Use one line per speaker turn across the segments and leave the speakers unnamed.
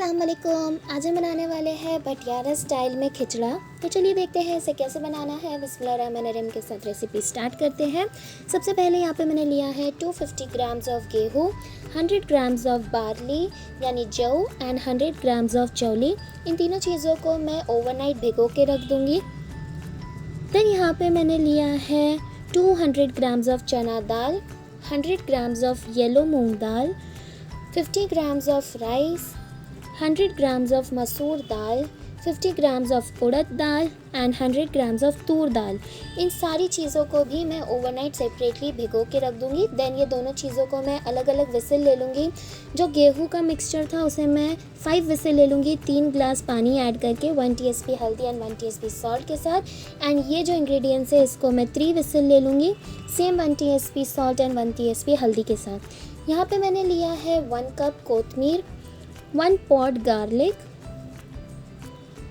अस्सलाम वालेकुम। आज हम बनाने वाले हैं भटियारा स्टाइल में खिचड़ा। तो चलिए देखते हैं इसे कैसे बनाना है। बिस्मिल्लाहिर्रहमानिर्रहीम के साथ रेसिपी स्टार्ट करते हैं। सबसे पहले यहाँ पे मैंने लिया है 250 ग्राम्स ऑफ गेहूँ, 100 ग्राम्स ऑफ बार्ली यानी जौ एंड 100 ग्राम्स ऑफ चौली। इन तीनों चीज़ों को मैं ओवरनाइट भिगो के रख दूँगी। देन यहाँ पे मैंने लिया है 200 grams of chana dal, 100 grams of yellow moong dal, 50 grams of rice, 100 grams of masoor dal, 50 grams of urad dal and 100 grams of toor dal. इन सारी चीज़ों को भी मैं ओवरनाइट सेपरेटली भिगो के रख दूँगी। देन ये दोनों चीज़ों को मैं अलग अलग विसिल ले लूँगी। जो गेहूं का मिक्सचर था उसे मैं 5 विसिल ले लूँगी 3 ग्लास पानी ऐड करके, 1 टीएसपी हल्दी एंड 1 टीएसपी सॉल्ट के साथ। एंड ये जो इंग्रेडिएंट्स है इसको मैं 3 विसिल ले लूँगी, same 1 TSP salt and 1 TSP हल्दी के साथ। यहाँ पे मैंने लिया है 1 कप कोतमीर, 1 pod garlic,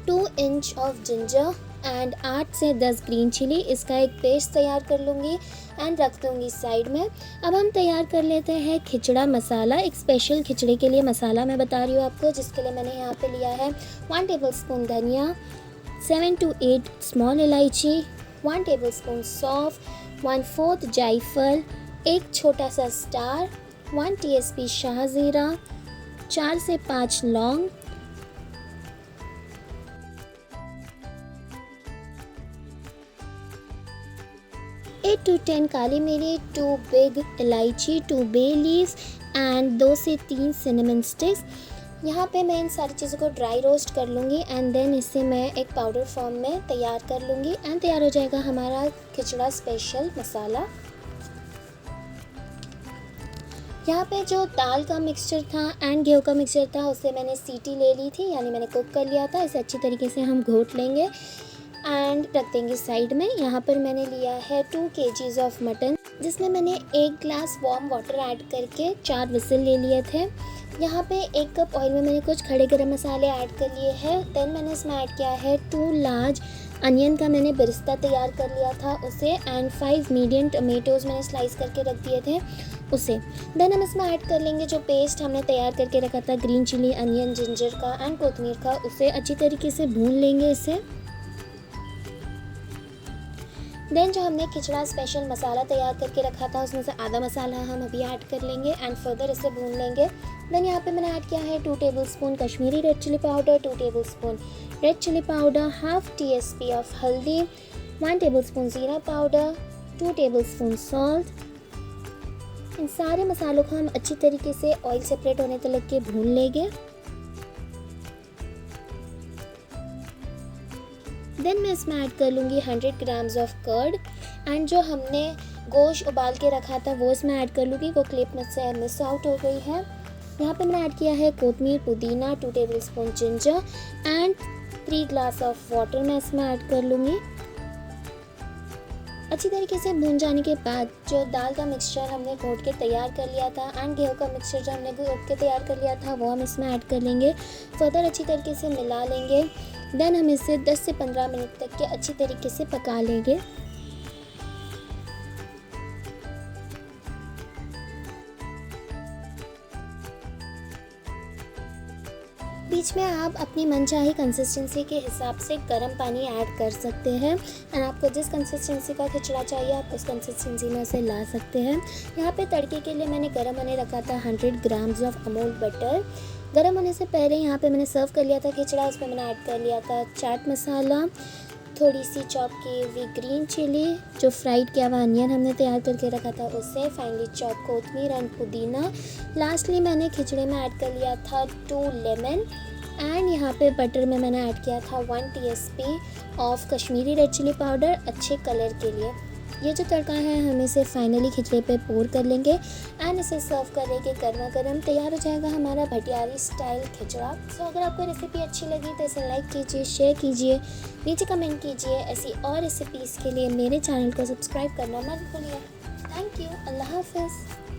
2 inch of ginger and 8 से 10 ग्रीन चिली। इसका एक पेस्ट तैयार कर लूँगी एंड रख दूँगी साइड में। अब हम तैयार कर लेते हैं खिचड़ा मसाला। एक स्पेशल खिचड़े के लिए मसाला मैं बता रही हूँ आपको, जिसके लिए मैंने यहाँ पे लिया है 1 टेबलस्पून धनिया, 7 to 8 स्मॉल इलायची, 1 टेबलस्पून सौंफ, 1/4 जायफल, एक छोटा सा स्टार, 1 टीएसपी शाहजीरा, 4 से 5 लौंग, 8 to 10 काली मिर्च, 2 बिग इलायची, 2 बे लीव्स एंड 2 से 3 सिनेमन स्टिक्स। यहाँ पे मैं इन सारी चीज़ों को ड्राई रोस्ट कर लूँगी एंड देन इसे मैं एक पाउडर फॉर्म में तैयार कर लूँगी एंड तैयार हो जाएगा हमारा खिचड़ा स्पेशल मसाला। यहाँ पे जो दाल का मिक्सचर था एंड गेहूं का मिक्सचर था उसे मैंने सीटी ले ली थी, यानी मैंने कुक कर लिया था। इसे अच्छी तरीके से हम घोट लेंगे एंड रख देंगे साइड में। यहाँ पर मैंने लिया है 2 kgs ऑफ मटन, जिसमें मैंने 1 ग्लास वार्म वाटर ऐड करके 4 विसिल ले लिए थे। यहाँ पे 1 कप ऑयल में मैंने कुछ खड़े गरम मसाले ऐड कर लिए हैं। देन मैंने इसमें ऐड किया है 2 लार्ज अनियन का मैंने बिरिस्ता तैयार कर लिया था उसे, एंड 5 मीडियम टमेटोज़ मैंने स्लाइस करके रख दिए थे उसे। देन हम इसमें ऐड कर लेंगे जो पेस्ट हमने तैयार करके रखा था ग्रीन चिली, अनियन, जिंजर का एंड कोतमीर का, उसे अच्छी तरीके से भून लेंगे इसे। देन जो हमने खिचड़ा स्पेशल मसाला तैयार करके रखा था उसमें से आधा मसाला हम अभी ऐड कर लेंगे एंड फर्दर इसे भून लेंगे। देन यहाँ पे मैंने ऐड किया है 2 tablespoon Kashmiri red chilli powder, 2 tablespoon red chilli powder, 1/2 TSP of haldi, 1 tablespoon ज़ीरा पाउडर, 2 टेबलस्पून सॉल्ट। इन सारे मसालों को हम अच्छी तरीके से ऑयल सेपरेट होने तक के भून लेंगे। देन मैं इसमें ऐड कर लूँगी 100 ग्राम्स ऑफ कर्ड एंड जो हमने गोश्त उबाल के रखा था वो इसमें ऐड कर लूँगी, वो क्लिप में से मिस आउट हो गई है। यहाँ पे मैंने ऐड किया है कोतमीर, पुदीना, 2 tablespoon ginger and 3 glass of water मैं इसमें ऐड कर लूँगी। अच्छी तरीके से भून जाने के बाद जो दाल का मिक्सचर हमने घोट के तैयार कर लिया था एंड गेहूं का मिक्सचर जो हमने घोट के तैयार कर लिया था वो हम इसमें ऐड कर लेंगे। फर्दर अच्छी तरीके से मिला लेंगे। देन हम इसे 10 से 15 मिनट तक के अच्छी तरीके से पका लेंगे। बीच में आप अपनी मनचाही कंसिस्टेंसी के हिसाब से गर्म पानी ऐड कर सकते हैं एंड आपको जिस कंसिस्टेंसी का खिचड़ा चाहिए आप उस कंसिस्टेंसी में उसे ला सकते हैं। यहाँ पे तड़के के लिए मैंने गर्म होने रखा था 100 ग्राम्स ऑफ अमूल बटर। गर्म होने से पहले यहाँ पे मैंने सर्व कर लिया था खिचड़ा। उसमें मैंने ऐड कर लिया था चाट मसाला, थोड़ी सी चॉप की हुई ग्रीन चिली, जो फ्राइड किया हुआ अनियन हमने तैयार करके रखा था उसे, फाइनली चॉप कोतमीर एंड पुदीना। लास्टली मैंने खिचड़े में ऐड कर लिया था 2 लेमन एंड यहाँ पे बटर में मैंने ऐड किया था 1 TSP of Kashmiri red chilli powder अच्छे कलर के लिए। ये जो तड़का है हम इसे फाइनली खिचड़े पे पोर कर लेंगे एंड इसे सर्व करेंगे गर्मा गर्म। तैयार हो जाएगा हमारा भटियारी स्टाइल खिचड़ा। सो अगर आपको रेसिपी अच्छी लगी तो इसे लाइक कीजिए, शेयर कीजिए, नीचे कमेंट कीजिए। ऐसी और रेसिपीज़ के लिए मेरे चैनल को सब्सक्राइब करना मत भूलिए। Thank you. अल्लाह हाफ़िज़।